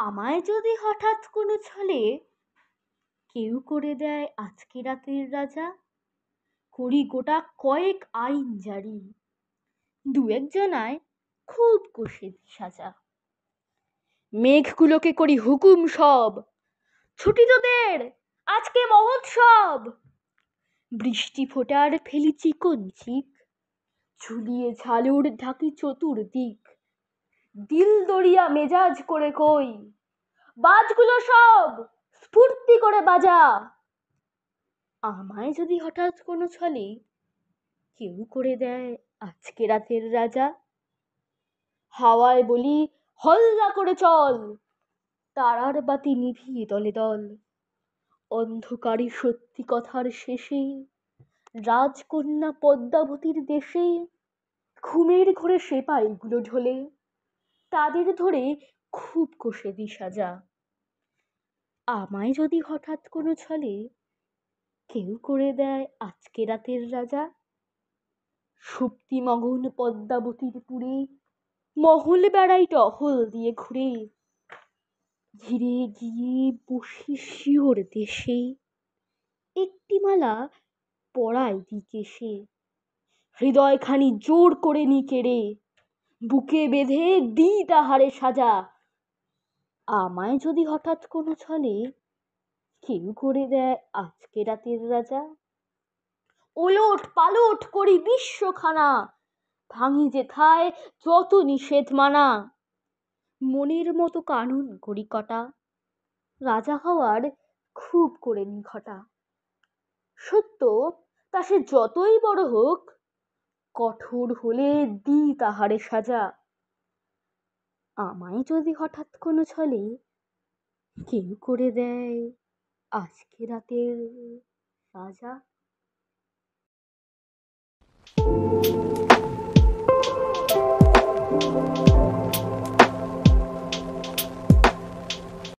আমায় যদি হঠাৎ কোনো ছলে কেউ করে দেয় আজকে রাতের রাজা, করি গোটা কয়েক আইন জারি, দু একজনায় খুব কষে সাজা। মেঘগুলোকে করি হুকুম সব, ছুটি তোদের আজকে মহোৎসব। বৃষ্টি ফোটার ফেলি চিকন চিক, ঝুলিয়ে ঝালুর ঢাকি চতুর্দিক। দিল দরিয়া মেজাজ করে কই, বাজগুলো সব স্ফূর্তি করে বাজা। আমায় যদি হঠাৎ কোনো ছলে কেউ করে দেয় আজকে রাতের রাজা, হাওয়ায় বলি হল্লা করে চল, তারার বাতি নিভিয়ে দলে দল। অন্ধকারে সত্যি কথার শেষে রাজকন্যা পদ্মাবতীর দেশে ঘুমের ঘোরে সেপাইগুলো ঢোলে, তাদের ধরে খুব কষে দি সাজা। আমায় যদি হঠাৎ কোনো ছলে কেউ করে দেয় আজকে রাতের রাজা, সুপ্তি মগন পদ্মাবতীর পুরে মহল বেড়াই টহল দিয়ে ঘুরে। ঘিরে গিয়ে বসি শিওর দেশে, একটি মালা পরাই দি কেশে। হৃদয়খানি জোর করে নি কেড়ে, বুকে বেঁধে দি তাহারে সাজা। আমায় যদি হঠাৎ কোনো ছলে কেউ করে দেয় আজকে রাতের রাজা, ওলট পালট করি বিশ্বখানা, ভাঙি যেথায় যত নিষেধ মানা। মনের মতো কানুন করি কটা, রাজা হওয়ার খুব করে নি ঘটা। সত্য তা সে যতই বড় হোক, কঠোর হলে দি তাহারে সাজা। আমায় যদি হঠাৎ কোনো ছলে কেউ করে দেয় আজকে রাতের রাজা।